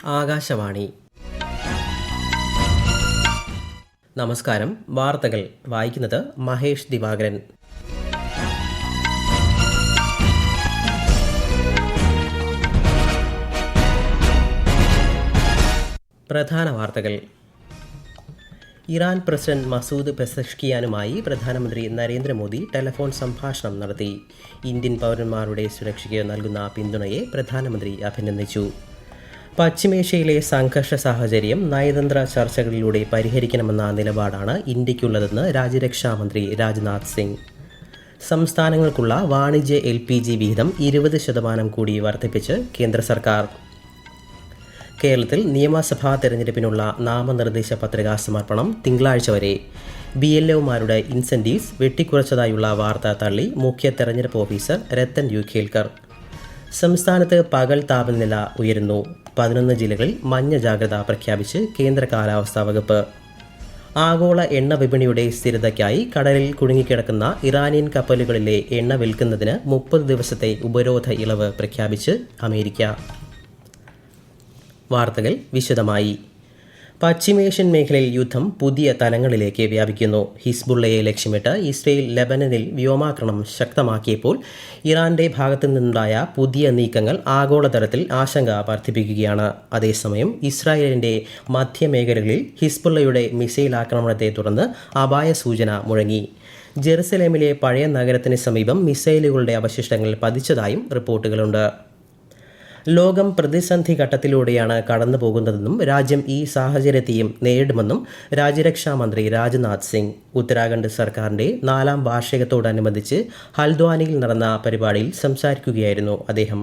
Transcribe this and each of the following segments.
ആകാശവാണി. നമസ്കാരം. വാർത്തകൾ വായിക്കുന്നത് മഹേഷ് ദിവാകരൻ. പ്രധാന വാർത്തകൾ. ഇറാൻ പ്രസിഡന്റ് മസൂദ് പെസഷ്കിയാനുമായി പ്രധാനമന്ത്രി നരേന്ദ്രമോദി ടെലിഫോൺ സംഭാഷണം നടത്തി. ഇന്ത്യൻ പൗരന്മാരുടെ സുരക്ഷയ്ക്ക് നൽകുന്ന പിന്തുണയെ പ്രധാനമന്ത്രി അഭിനന്ദിച്ചു. പശ്ചിമേഷ്യയിലെ സംഘർഷ സാഹചര്യം നയതന്ത്ര ചർച്ചകളിലൂടെ പരിഹരിക്കണമെന്ന നിലപാടാണ് ഇന്ത്യയ്ക്കുള്ളതെന്ന് രാജ്യരക്ഷാമന്ത്രി രാജ്നാഥ് സിംഗ്. സംസ്ഥാനങ്ങൾക്കുള്ള വാണിജ്യ LPG വിഹിതം 20% കൂടി വർദ്ധിപ്പിച്ച് കേന്ദ്ര സർക്കാർ. കേരളത്തിൽ നിയമസഭാ തെരഞ്ഞെടുപ്പിനുള്ള നാമനിർദ്ദേശ പത്രികാ സമർപ്പണം തിങ്കളാഴ്ച വരെ. BLOമാരുടെ ഇൻസെന്റീവ്സ് വെട്ടിക്കുറച്ചതായുള്ള വാർത്ത തള്ളി മുഖ്യ തെരഞ്ഞെടുപ്പ് ഓഫീസർ രത്തൻ യു ഖേൽക്കർ. സംസ്ഥാനത്ത് പകൽ താപനില ഉയരുന്നു. 11 ജില്ലകളിൽ മഞ്ഞ ജാഗ്രത പ്രഖ്യാപിച്ച് കേന്ദ്ര കാലാവസ്ഥാ വകുപ്പ്. ആഗോള എണ്ണ വിപണിയുടെ സ്ഥിരതയ്ക്കായി കടലിൽ കുടുങ്ങിക്കിടക്കുന്ന ഇറാനിയൻ കപ്പലുകളിലെ എണ്ണ വിൽക്കുന്നതിന് 30 ദിവസത്തെ ഉപരോധ ഇളവ് പ്രഖ്യാപിച്ച് അമേരിക്ക. വാർത്തകൾ വിശദമായി. പശ്ചിമേഷ്യൻ മേഖലയിൽ യുദ്ധം പുതിയ തലങ്ങളിലേക്ക് വ്യാപിക്കുന്നു. ഹിസ്ബുള്ളയെ ലക്ഷ്യമിട്ട് ഇസ്രയേൽ ലെബനനിൽ വ്യോമാക്രമണം ശക്തമാക്കിയപ്പോൾ ഇറാന്റെ ഭാഗത്തു നിന്നുണ്ടായ പുതിയ നീക്കങ്ങൾ ആഗോളതലത്തിൽ ആശങ്ക വർദ്ധിപ്പിക്കുകയാണ്. അതേസമയം ഇസ്രായേലിന്റെ മധ്യമേഖലകളിൽ ഹിസ്ബുള്ളയുടെ മിസൈൽ ആക്രമണത്തെ തുടർന്ന് അപായ സൂചന മുഴങ്ങി. ജെറുസലേമിലെ പഴയ നഗരത്തിന് സമീപം മിസൈലുകളുടെ അവശിഷ്ടങ്ങൾ പതിച്ചതായും റിപ്പോർട്ടുകളുണ്ട്. ലോകം പ്രതിസന്ധി ഘട്ടത്തിലൂടെയാണ് കടന്നു പോകുന്നതെന്നും രാജ്യം ഈ സാഹചര്യത്തെയും നേരിടുമെന്നും രാജ്യരക്ഷാമന്ത്രി രാജ്നാഥ് സിംഗ്. ഉത്തരാഖണ്ഡ് സർക്കാരിന്റെ 4ാം വാർഷികത്തോടനുബന്ധിച്ച് ഹൽദ്വാനിയിൽ നടന്ന പരിപാടിയിൽ സംസാരിക്കുകയായിരുന്നു അദ്ദേഹം.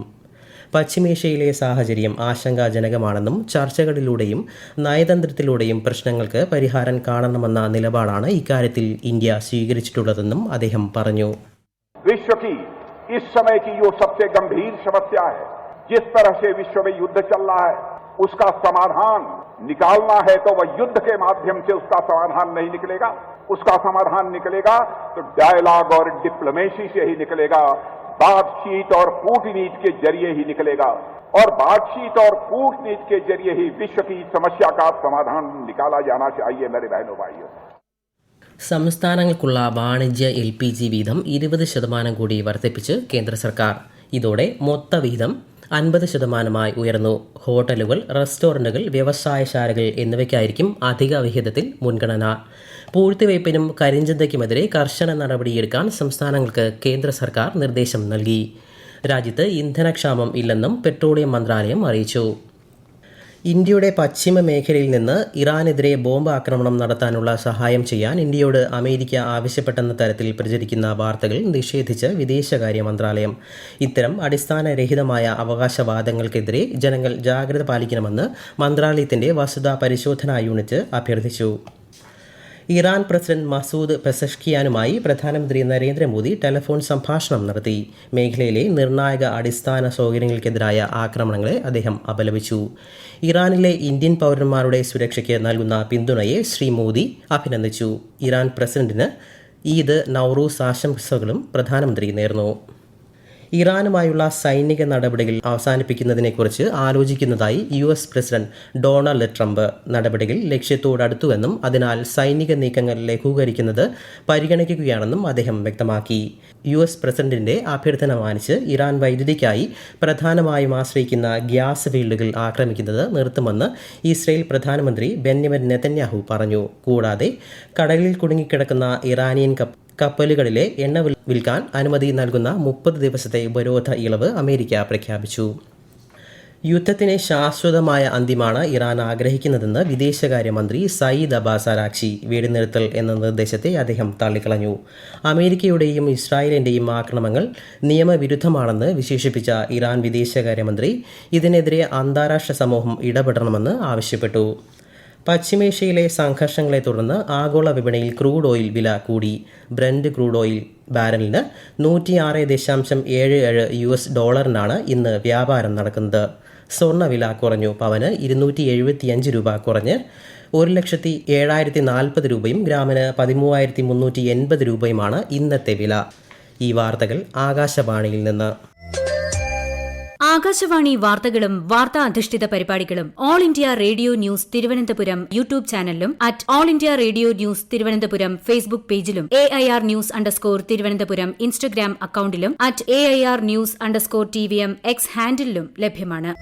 പശ്ചിമേഷ്യയിലെ സാഹചര്യം ആശങ്കാജനകമാണെന്നും ചർച്ചകളിലൂടെയും നയതന്ത്രത്തിലൂടെയും പ്രശ്നങ്ങൾക്ക് പരിഹാരം കാണണമെന്ന നിലപാടാണ് ഇക്കാര്യത്തിൽ ഇന്ത്യ സ്വീകരിച്ചിട്ടുള്ളതെന്നും അദ്ദേഹം പറഞ്ഞു. जिस तरह से विश्व में युद्ध चल रहा है उसका समाधान निकालना है तो वह युद्ध के माध्यम से उसका समाधान नहीं निकलेगा. उसका समाधान निकलेगा तो डायलॉग और डिप्लोमेसी से ही निकलेगा. बातचीत और कूटनीति के जरिए ही निकलेगा और बातचीत और कूटनीति के जरिए ही विश्व की समस्या का समाधान निकाला जाना चाहिए. मेरे बहनों भाइयों, സംസ്ഥാനങ്ങൾക്കുള്ള വാണിജ്യ LPG വീതം 20% കൂടി വർദ്ധിപ്പിച്ച് കേന്ദ്ര സർക്കാർ. ഇതോടെ മൊത്ത വീതം 50% ഉയർന്നു. ഹോട്ടലുകൾ, റെസ്റ്റോറന്റുകൾ, വ്യവസായശാലകൾ എന്നിവയ്ക്കായിരിക്കും അധിക വിഹിതത്തിൽ മുൻഗണന. പൂഴ്ത്തിവയ്പ്പിനും കരിഞ്ചന്തയ്ക്കുമെതിരെ കർശന നടപടിയെടുക്കാൻ സംസ്ഥാനങ്ങൾക്ക് കേന്ദ്ര സർക്കാർ നിർദ്ദേശം നൽകി. രാജ്യത്ത് ഇന്ധനക്ഷാമം ഇല്ലെന്നും പെട്രോളിയം മന്ത്രാലയം അറിയിച്ചു. ഇന്ത്യയുടെ പശ്ചിമ മേഖലയിൽ നിന്ന് ഇറാനെതിരെ ബോംബ് ആക്രമണം നടത്താനുള്ള സഹായം ചെയ്യാൻ ഇന്ത്യയോട് അമേരിക്ക ആവശ്യപ്പെട്ടെന്ന തരത്തിൽ പ്രചരിക്കുന്ന വാർത്തകൾ നിഷേധിച്ച് വിദേശകാര്യ മന്ത്രാലയം. ഇത്തരം അടിസ്ഥാനരഹിതമായ അവകാശവാദങ്ങൾക്കെതിരെ ജനങ്ങൾ ജാഗ്രത പാലിക്കണമെന്ന് മന്ത്രാലയത്തിന്റെ വസ്തുതാ പരിശോധനാ യൂണിറ്റ് അഭ്യർത്ഥിച്ചു. ഇറാൻ പ്രസിഡന്റ് മസൂദ് പെസഷ്കിയാനുമായി പ്രധാനമന്ത്രി നരേന്ദ്രമോദി ടെലിഫോൺ സംഭാഷണം നടത്തി. മേഖലയിലെ നിർണായക അടിസ്ഥാന സൗകര്യങ്ങൾക്കെതിരായ ആക്രമണങ്ങളെ അദ്ദേഹം അപലപിച്ചു. ഇറാനിലെ ഇന്ത്യൻ പൗരന്മാരുടെ സുരക്ഷയ്ക്ക് നൽകുന്ന പിന്തുണയെ ശ്രീ മോദി അഭിനന്ദിച്ചു. ഇറാൻ പ്രസിഡന്റിന് ഈദ് നൗറൂസ് ആശംസകളും പ്രധാനമന്ത്രി നേർന്നു. ഇറാനുമായുള്ള സൈനിക നടപടികൾ അവസാനിപ്പിക്കുന്നതിനെക്കുറിച്ച് ആലോചിക്കുന്നതായി US പ്രസിഡന്റ് ഡൊണാൾഡ് ട്രംപ്. നടപടികൾ ലക്ഷ്യത്തോടടുത്തുവെന്നും അതിനാൽ സൈനിക നീക്കങ്ങൾ ലഘൂകരിക്കുന്നത് പരിഗണിക്കുകയാണെന്നും അദ്ദേഹം വ്യക്തമാക്കി. US പ്രസിഡന്റിന്റെ അഭ്യർത്ഥന മാനിച്ച് ഇറാൻ വൈദ്യുതിക്കായി പ്രധാനമായും ആശ്രയിക്കുന്ന ഗ്യാസ് ഫീൽഡുകൾ ആക്രമിക്കുന്നത് നിർത്തുമെന്ന് ഇസ്രയേൽ പ്രധാനമന്ത്രി ബെന്യാമിൻ നെതന്യാഹു പറഞ്ഞു. കൂടാതെ കടലിൽ കുടുങ്ങിക്കിടക്കുന്ന ഇറാനിയൻ കപ്പലുകളിലെ എണ്ണ വിൽക്കാൻ അനുമതി നൽകുന്ന 30 ദിവസത്തെ ഉപരോധ ഇളവ് അമേരിക്ക പ്രഖ്യാപിച്ചു. യുദ്ധത്തിന് ശാശ്വതമായ അന്ത്യമാണ് ഇറാൻ ആഗ്രഹിക്കുന്നതെന്ന് വിദേശകാര്യമന്ത്രി സയ്യിദ് അബ്ബാസ് അരാക്ചി. വെടിനിർത്തൽ എന്ന നിർദ്ദേശത്തെ അദ്ദേഹം തള്ളിക്കളഞ്ഞു. അമേരിക്കയുടെയും ഇസ്രായേലിന്റെയും ആക്രമണങ്ങൾ നിയമവിരുദ്ധമാണെന്ന് വിശേഷിപ്പിച്ച ഇറാൻ വിദേശകാര്യമന്ത്രി ഇതിനെതിരെ അന്താരാഷ്ട്ര സമൂഹം ഇടപെടണമെന്ന് ആവശ്യപ്പെട്ടു. പശ്ചിമേഷ്യയിലെ സംഘർഷങ്ങളെ തുടർന്ന് ആഗോള വിപണിയിൽ ക്രൂഡ് ഓയിൽ വില കൂടി. ബ്രന്റ് ക്രൂഡ് ഓയിൽ ബാരലിന് $106.77 ഇന്ന് വ്യാപാരം നടക്കുന്നത്. സ്വർണ്ണവില കുറഞ്ഞു. പവന് 275 രൂപ കുറഞ്ഞ് 1,07,040 രൂപയും ഗ്രാമിന് 13,380 രൂപയുമാണ് ഇന്നത്തെ വില. ഈ വാർത്തകൾ ആകാശവാണിയിൽ നിന്ന്. ആകാശവാണി വാർത്തകളും വാർത്താ അധിഷ്ഠിത പരിപാടികളും All India Radio News Thiruvananthapuram YouTube ചാനലിലും at All India Radio News Thiruvananthapuram Facebook പേജിലും AIR ന്യൂസ് _ ഇൻസ്റ്റഗ്രാം അക്കൌണ്ടിലും at AIR news _ TVM X ഹാൻഡിലും ലഭ്യമാണ്.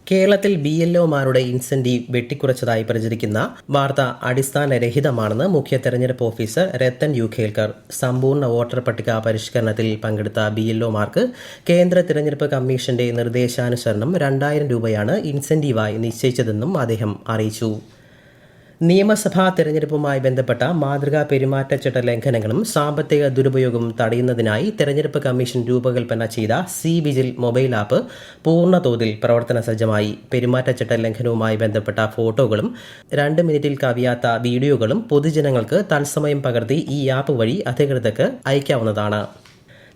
കേരളത്തിൽ BLOമാരുടെ ഇൻസെന്റീവ് വെട്ടിക്കുറച്ചതായി പ്രചരിക്കുന്ന വാർത്ത അടിസ്ഥാനരഹിതമാണെന്ന് മുഖ്യ തെരഞ്ഞെടുപ്പ് ഓഫീസർ രത്തൻ യു ഖേൽക്കർ. സമ്പൂർണ്ണ വോട്ടർ പട്ടിക പരിഷ്കരണത്തിൽ പങ്കെടുത്ത BLOമാർക്ക് കേന്ദ്ര തെരഞ്ഞെടുപ്പ് കമ്മീഷന്റെ നിർദ്ദേശാനുസരണം 2000 രൂപയാണ് ഇൻസെന്റീവായി നിശ്ചയിച്ചതെന്നും അദ്ദേഹം അറിയിച്ചു. നിയമസഭാ തെരഞ്ഞെടുപ്പുമായി ബന്ധപ്പെട്ട മാതൃകാ പെരുമാറ്റച്ചട്ട ലംഘനങ്ങളും സാമ്പത്തിക ദുരുപയോഗവും തടയുന്നതിനായി തെരഞ്ഞെടുപ്പ് കമ്മീഷൻ രൂപകൽപ്പന ചെയ്ത C-വിജിൽ മൊബൈൽ ആപ്പ് പൂർണ്ണതോതിൽ പ്രവർത്തന സജ്ജമായി. പെരുമാറ്റച്ചട്ട ലംഘനവുമായി ബന്ധപ്പെട്ട ഫോട്ടോകളും 2 മിനിറ്റിൽ കവിയാത്ത വീഡിയോകളും പൊതുജനങ്ങൾക്ക് തത്സമയം പകർത്തി ഈ ആപ്പ് വഴി അധികൃതർക്ക് അയക്കാവുന്നതാണ്.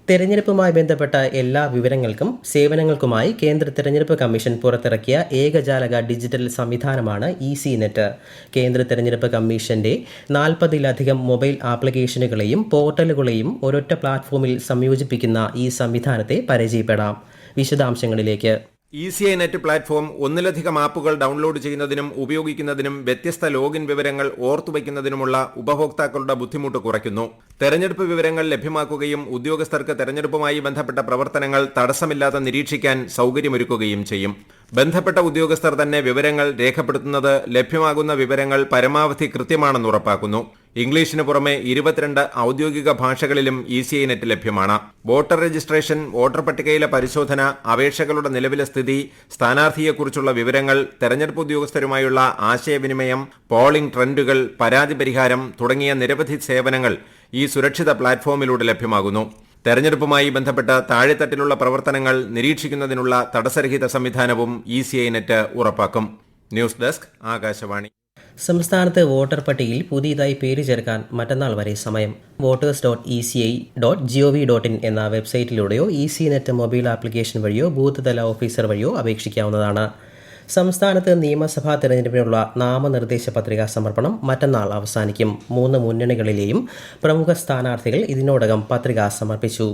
തെരഞ്ഞെടുപ്പുമായി ബന്ധപ്പെട്ട എല്ലാ വിവരങ്ങൾക്കും സേവനങ്ങൾക്കുമായി കേന്ദ്ര തെരഞ്ഞെടുപ്പ് കമ്മീഷൻ പുറത്തിറക്കിയ ഏകജാലക ഡിജിറ്റൽ സംവിധാനമാണ് EC-നെറ്റ്. കേന്ദ്ര തെരഞ്ഞെടുപ്പ് കമ്മീഷന്റെ 40-ലധികം മൊബൈൽ ആപ്ലിക്കേഷനുകളെയും പോർട്ടലുകളെയും ഒരൊറ്റ പ്ലാറ്റ്ഫോമിൽ സംയോജിപ്പിക്കുന്ന ഈ സംവിധാനത്തെ പരിചയപ്പെടാം. വിശദാംശങ്ങളിലേക്ക്. EC-നെറ്റ് പ്ലാറ്റ്ഫോം ഒന്നിലധികം ആപ്പുകൾ ഡൗൺലോഡ് ചെയ്യുന്നതിനും ഉപയോഗിക്കുന്നതിനും വ്യത്യസ്ത ലോഗിൻ വിവരങ്ങൾ ഓർത്തുവയ്ക്കുന്നതിനുമുള്ള ഉപഭോക്താക്കളുടെ ബുദ്ധിമുട്ട് കുറയ്ക്കുന്നു. തെരഞ്ഞെടുപ്പ് വിവരങ്ങൾ ലഭ്യമാക്കുകയും ഉദ്യോഗസ്ഥർക്ക് തെരഞ്ഞെടുപ്പുമായി ബന്ധപ്പെട്ട പ്രവർത്തനങ്ങൾ തടസ്സമില്ലാതെ നിരീക്ഷിക്കാൻ സൗകര്യമൊരുക്കുകയും ചെയ്യും. ബന്ധപ്പെട്ട ഉദ്യോഗസ്ഥർ തന്നെ വിവരങ്ങൾ രേഖപ്പെടുത്തുന്നത് ലഭ്യമാകുന്ന വിവരങ്ങൾ പരമാവധി കൃത്യമാണെന്ന് ഉറപ്പാക്കുന്നു. ഇംഗ്ലീഷിന് പുറമെ 22 ഔദ്യോഗിക ഭാഷകളിലും EC-നെറ്റ് ലഭ്യമാണ്. വോട്ടർ രജിസ്ട്രേഷൻ, വോട്ടർ പട്ടികയിലെ പരിശോധന, അപേക്ഷകളുടെ നിലവിലെ സ്ഥിതി, സ്ഥാനാർത്ഥിയെക്കുറിച്ചുള്ള വിവരങ്ങൾ, തെരഞ്ഞെടുപ്പ് ഉദ്യോഗസ്ഥരുമായുള്ള ആശയവിനിമയം, പോളിംഗ് ട്രെൻഡുകൾ, പരാതി പരിഹാരം തുടങ്ങിയ നിരവധി സേവനങ്ങൾ ഈ സുരക്ഷിത പ്ലാറ്റ്ഫോമിലൂടെ ലഭ്യമാകുന്നു. തെരഞ്ഞെടുപ്പുമായി ബന്ധപ്പെട്ട താഴെത്തട്ടിലുള്ള പ്രവർത്തനങ്ങൾ നിരീക്ഷിക്കുന്നതിനുള്ള തടസ്സരഹിത സംവിധാനവും EC-നെറ്റ് ഉറപ്പാക്കും. News desk, Akashvani. സംസ്ഥാനത്ത് വോട്ടർ പട്ടികയിൽ പുതിയതായി പേര് ചേർക്കാൻ മറ്റന്നാൾ വരെ സമയം. voters.eci.gov.in എന്ന വെബ്സൈറ്റിലൂടെയോ EC-നെറ്റ് മൊബൈൽ ആപ്ലിക്കേഷൻ വഴിയോ ബൂത്ത് തല ഓഫീസർ വഴിയോ അപേക്ഷിക്കാവുന്നതാണ്. സംസ്ഥാനത്ത് നിയമസഭാ തെരഞ്ഞെടുപ്പിനുള്ള നാമനിർദ്ദേശ പത്രിക സമർപ്പണം മറ്റന്നാൾ അവസാനിക്കും. 3 മുന്നണികളിലെയും പ്രമുഖ സ്ഥാനാർത്ഥികൾ ഇതിനോടകം പത്രിക സമർപ്പിച്ചു.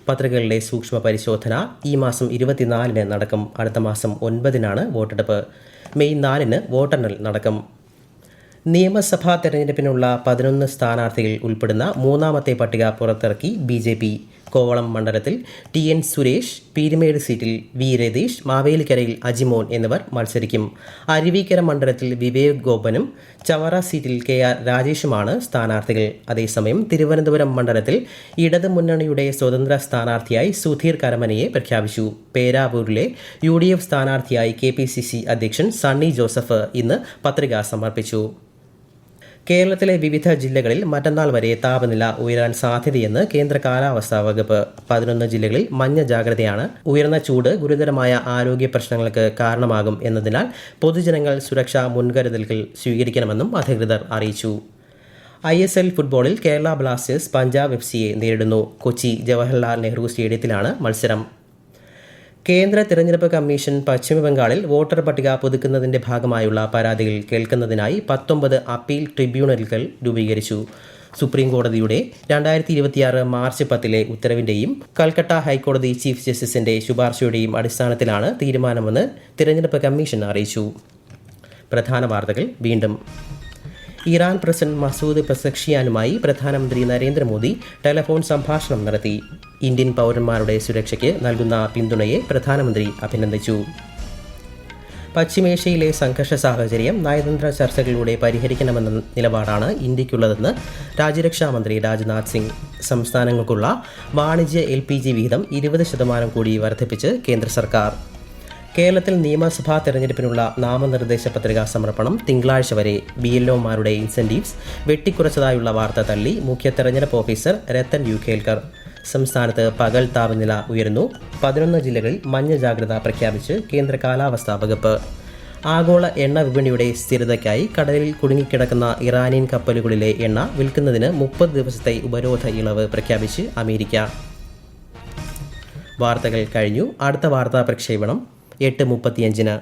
പത്രികകളുടെ സൂക്ഷ്മ പരിശോധന ഈ മാസം 24-ന് നടക്കും. അടുത്ത മാസം 9-നാണ് വോട്ടെടുപ്പ്. മെയ് 4-ന് വോട്ടെണ്ണൽ നടക്കും. നിയമസഭാ തെരഞ്ഞെടുപ്പിനുള്ള 11 സ്ഥാനാർത്ഥികൾ ഉൾപ്പെടുന്ന 3ാമത്തെ പട്ടിക പുറത്തിറക്കി BJP. കോവളം മണ്ഡലത്തിൽ TN സുരേഷ്, പീരുമേട് സീറ്റിൽ V രതീഷ്, മാവേലിക്കരയിൽ അജിമോൻ എന്നിവർ മത്സരിക്കും. അരുവിക്കര മണ്ഡലത്തിൽ വിവേക് ഗോപനും ചവറ സീറ്റിൽ KR രാജേഷുമാണ് സ്ഥാനാർത്ഥികൾ. അതേസമയം തിരുവനന്തപുരം മണ്ഡലത്തിൽ ഇടത് മുന്നണിയുടെ സ്വതന്ത്ര സ്ഥാനാർത്ഥിയായി സുധീർ കരമനയെ പ്രഖ്യാപിച്ചു. പേരാവൂരിലെ UDF സ്ഥാനാർത്ഥിയായി KPCC അധ്യക്ഷൻ സണ്ണി ജോസഫ് ഇന്ന് പത്രിക സമർപ്പിച്ചു. കേരളത്തിലെ വിവിധ ജില്ലകളിൽ മറ്റന്നാൾ വരെ താപനില ഉയരാൻ സാധ്യതയെന്ന് കേന്ദ്ര കാലാവസ്ഥാ വകുപ്പ്. 11 ജില്ലകളിൽ മഞ്ഞ ജാഗ്രതയാണ്. ഉയർന്ന ചൂട് ഗുരുതരമായ ആരോഗ്യ പ്രശ്നങ്ങൾക്ക് കാരണമാകും എന്നതിനാൽ പൊതുജനങ്ങൾ സുരക്ഷാ മുൻകരുതലുകൾ സ്വീകരിക്കണമെന്നും അധികൃതർ അറിയിച്ചു. ISL ഫുട്ബോളിൽ കേരള ബ്ലാസ്റ്റേഴ്സ് പഞ്ചാബ് FCയെ നേരിടുന്നു. കൊച്ചി ജവഹർലാൽ നെഹ്റു സ്റ്റേഡിയത്തിലാണ് മത്സരം. കേന്ദ്ര തെരഞ്ഞെടുപ്പ് കമ്മീഷൻ പശ്ചിമബംഗാളിൽ വോട്ടർ പട്ടിക പുതുക്കുന്നതിന്റെ ഭാഗമായുള്ള പരാതികൾ കേൾക്കുന്നതിനായി 19 അപ്പീൽ ട്രിബ്യൂണലുകൾ രൂപീകരിച്ചു. സുപ്രീം കോടതിയുടെ 2026 മാർച്ച് 10-ലെ ഉത്തരവിന്റെയും കൽക്കട്ട ഹൈക്കോടതി ചീഫ് ജസ്റ്റിസിന്റെ ശുപാർശയുടെയും അടിസ്ഥാനത്തിലാണ് തീരുമാനമെന്ന് തെരഞ്ഞെടുപ്പ് കമ്മീഷൻ അറിയിച്ചു. പ്രധാന വാർത്തകൾ വീണ്ടും. ഇറാൻ പ്രസിഡന്റ് മസൂദ് പെസക്ഷിയാനുമായി പ്രധാനമന്ത്രി നരേന്ദ്രമോദി ടെലിഫോൺ സംഭാഷണം നടത്തി. ഇന്ത്യൻ പൗരന്മാരുടെ സുരക്ഷയ്ക്ക് നൽകുന്ന പിന്തുണയെ പ്രധാനമന്ത്രി അഭിനന്ദിച്ചു. പശ്ചിമേഷ്യയിലെ സംഘർഷ സാഹചര്യം നയതന്ത്ര ചർച്ചകളിലൂടെ പരിഹരിക്കണമെന്ന നിലപാടാണ് ഇന്ത്യയ്ക്കുള്ളതെന്ന് രാജ്യരക്ഷാമന്ത്രി രാജ്നാഥ് സിംഗ്. സംസ്ഥാനങ്ങൾക്കുള്ള വാണിജ്യ LPG വിഹിതം 20% കൂടി വർദ്ധിപ്പിച്ച് കേന്ദ്ര സർക്കാർ. കേരളത്തിൽ നിയമസഭാ തെരഞ്ഞെടുപ്പിനുള്ള നാമനിർദ്ദേശ പത്രികാ സമർപ്പണം തിങ്കളാഴ്ച വരെ. BLOമാരുടെ ഇൻസെന്റീവ്സ് വെട്ടിക്കുറച്ചതായുള്ള വാർത്ത തള്ളി മുഖ്യ തെരഞ്ഞെടുപ്പ് ഓഫീസർ രത്തൻ യു ഖേൽക്കർ. സംസ്ഥാനത്ത് പകൽ താപനില ഉയരുന്നു. 11 ജില്ലകളിൽ മഞ്ഞ ജാഗ്രത പ്രഖ്യാപിച്ച് കേന്ദ്ര കാലാവസ്ഥാ വകുപ്പ്. ആഗോള എണ്ണ വിപണിയുടെ സ്ഥിരതയ്ക്കായി കടലിൽ കുടുങ്ങിക്കിടക്കുന്ന ഇറാനിയൻ കപ്പലുകളിലെ എണ്ണ വിൽക്കുന്നതിന് 30 ദിവസത്തെ ഉപരോധ ഇളവ് പ്രഖ്യാപിച്ച് അമേരിക്ക. വാർത്തകൾ കഴിഞ്ഞു. അടുത്ത വാർത്താ പ്രക്ഷേപണം 8:35-ന്.